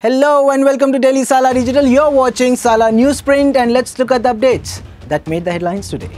Hello and welcome to Daily Salar Digital. You're watching Salar Newsprint and let's look at the updates that made the headlines today.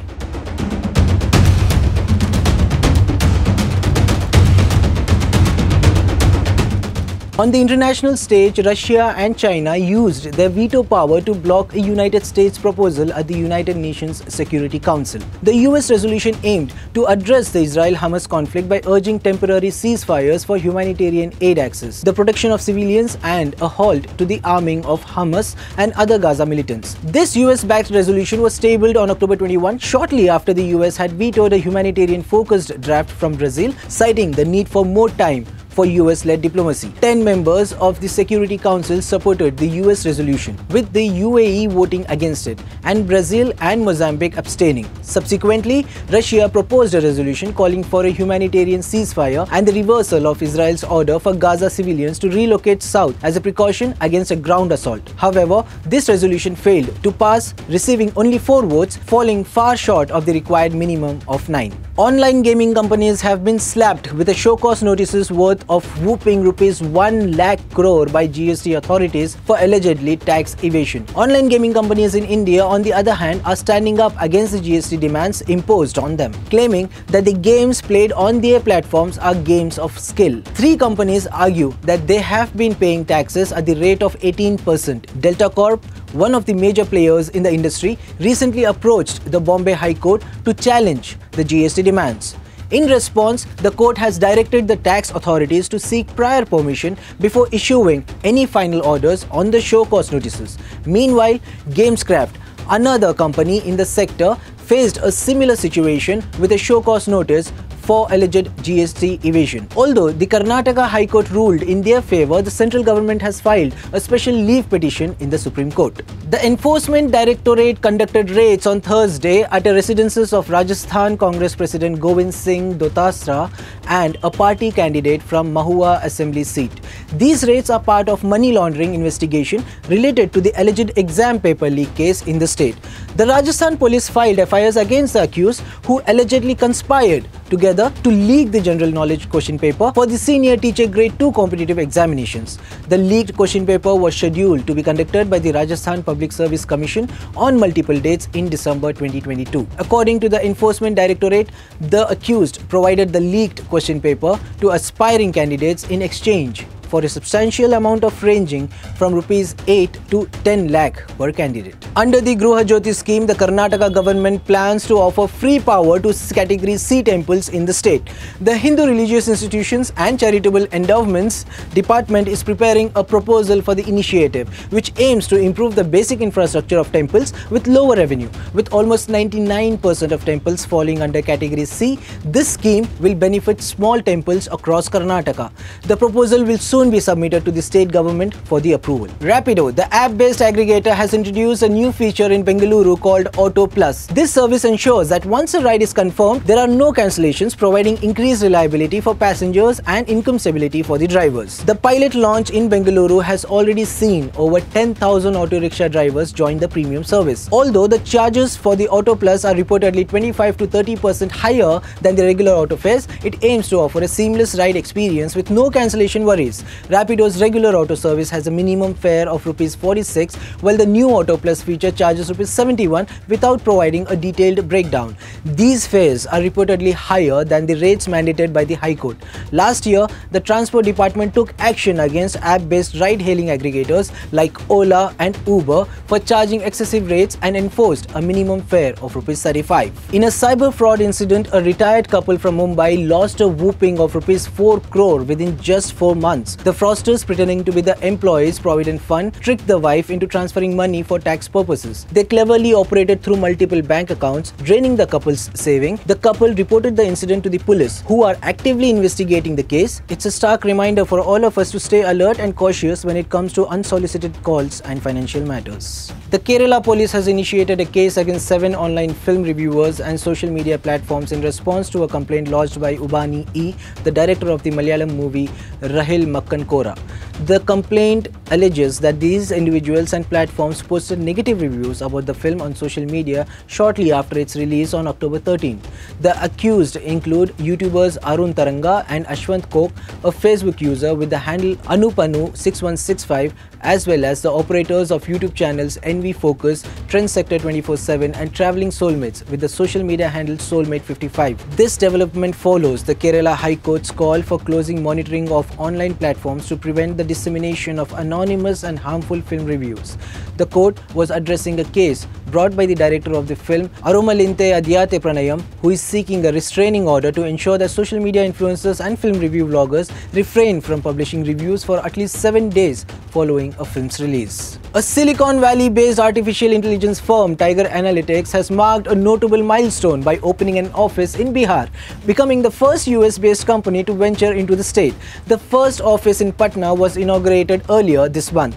On the international stage, Russia and China used their veto power to block a United States proposal at the United Nations Security Council. The US resolution aimed to address the Israel-Hamas conflict by urging temporary ceasefires for humanitarian aid access, the protection of civilians and a halt to the arming of Hamas and other Gaza militants. This US-backed resolution was tabled on October 21, shortly after the US had vetoed a humanitarian-focused draft from Brazil, citing the need for more time for US-led diplomacy. 10 members of the Security Council supported the US resolution, with the UAE voting against it and Brazil and Mozambique abstaining. Subsequently, Russia proposed a resolution calling for a humanitarian ceasefire and the reversal of Israel's order for Gaza civilians to relocate south as a precaution against a ground assault. However, this resolution failed to pass, receiving only 4 votes, falling far short of the required minimum of 9. Online gaming companies have been slapped with a show-cause notices worth of whopping rupees 1 lakh crore by GST authorities for allegedly tax evasion. Online gaming companies in India, on the other hand, are standing up against the GST demands imposed on them, claiming that the games played on their platforms are games of skill. 3 companies argue that they have been paying taxes at the rate of 18%. Delta Corp, one of the major players in the industry, recently approached the Bombay High Court to challenge the GST demands. In response, the court has directed the tax authorities to seek prior permission before issuing any final orders on the show cause notices. Meanwhile, Gamescraft, another company in the sector, faced a similar situation with a show cause notice for alleged GST evasion. Although the Karnataka High Court ruled in their favour, the central government has filed a special leave petition in the Supreme Court. The Enforcement Directorate conducted raids on Thursday at a residences of Rajasthan Congress President Govind Singh Dotasra and a party candidate from Mahua Assembly seat. These raids are part of money laundering investigation related to the alleged exam paper leak case in the state. The Rajasthan police filed FIRs against the accused, who allegedly conspired together to leak the general knowledge question paper for the senior teacher grade 2 competitive examinations. The leaked question paper was scheduled to be conducted by the Rajasthan Public Service Commission on multiple dates in December 2022. According to the Enforcement Directorate, the accused provided the leaked question paper to aspiring candidates in exchange for a substantial amount of ranging from rupees 8 to 10 lakh per candidate. Under the Gruha Jyoti scheme, the Karnataka government plans to offer free power to Category C temples in the state. The Hindu Religious Institutions and Charitable Endowments Department is preparing a proposal for the initiative, which aims to improve the basic infrastructure of temples with lower revenue. With almost 99% of temples falling under Category C, this scheme will benefit small temples across Karnataka. The proposal will soon be submitted to the state government for the approval. Rapido, the app-based aggregator, has introduced a new feature in Bengaluru called Auto Plus. This service ensures that once a ride is confirmed, there are no cancellations, providing increased reliability for passengers and income stability for the drivers. The pilot launch in Bengaluru has already seen over 10,000 auto rickshaw drivers join the premium service. Although the charges for the Auto Plus are reportedly 25 to 30% higher than the regular auto fares, it aims to offer a seamless ride experience with no cancellation worries. Rapido's regular auto service has a minimum fare of rupees 46, while the new Auto Plus feature charges rupees 71 without providing a detailed breakdown. These fares are reportedly higher than the rates mandated by the High Court. Last year, the Transport Department took action against app-based ride-hailing aggregators like Ola and Uber for charging excessive rates and enforced a minimum fare of rupees 35. In a cyber fraud incident, a retired couple from Mumbai lost a whopping of rupees 4 crore within just 4 months. The fraudsters, pretending to be the employee's provident fund, tricked the wife into transferring money for tax purposes. They cleverly operated through multiple bank accounts, draining the couple's saving. The couple reported the incident to the police, who are actively investigating the case. It's a stark reminder for all of us to stay alert and cautious when it comes to unsolicited calls and financial matters. The Kerala police has initiated a case against 7 online film reviewers and social media platforms in response to a complaint lodged by Ubani E, the director of the Malayalam movie Rahul Makkankora. The complaint alleges that these individuals and platforms posted negative reviews about the film on social media shortly after its release on October 13. The accused include YouTubers Arun Taranga and Ashwant Kok, a Facebook user with the handle Anupanu6165, as well as the operators of YouTube channels NV Focus, Trend Sector 24/7 and Travelling Soulmates with the social media handle Soulmate55. This development follows the Kerala High Court's call for closing monitoring of online platforms to prevent the dissemination of anonymous and harmful film reviews. The court was addressing a case brought by the director of the film Arumalinte Adhyate Pranayam, who is seeking a restraining order to ensure that social media influencers and film review bloggers refrain from publishing reviews for at least 7 days following a film's release. A Silicon Valley-based artificial intelligence firm, Tiger Analytics, has marked a notable milestone by opening an office in Bihar, becoming the first US-based company to venture into the state. The first office in Patna was inaugurated earlier this month.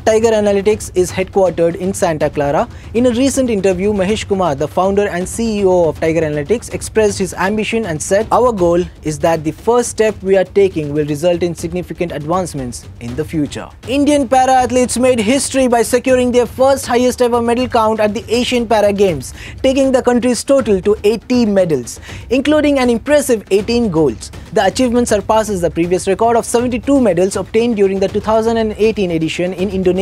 Tiger Analytics is headquartered in Santa Clara. In a recent interview, Mahesh Kumar, the founder and CEO of Tiger Analytics, expressed his ambition and said, "Our goal is that the first step we are taking will result in significant advancements in the future." Indian para-athletes made history by securing their first highest ever medal count at the Asian Para Games, taking the country's total to 80 medals, including an impressive 18 golds. The achievement surpasses the previous record of 72 medals obtained during the 2018 edition in Indonesia.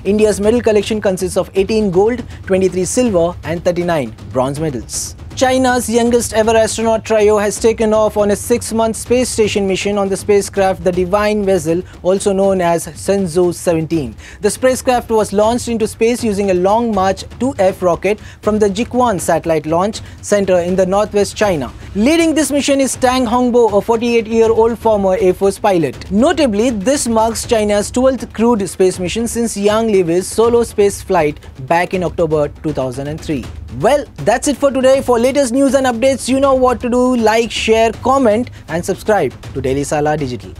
India's medal collection consists of 18 gold, 23 silver and 39 bronze medals. China's youngest ever astronaut trio has taken off on a 6-month space station mission on the spacecraft the Divine Vessel, also known as Shenzhou 17. The spacecraft was launched into space using a Long March 2F rocket from the Jiuquan Satellite Launch Center in the northwest China. Leading this mission is Tang Hongbo, a 48-year-old former Air Force pilot. Notably, this marks China's 12th crewed space mission since Yang Liwei's solo space flight back in October 2003. Well, that's it for today. For latest news and updates, you know what to do. Like, share, comment and subscribe to Daily Salar Digital.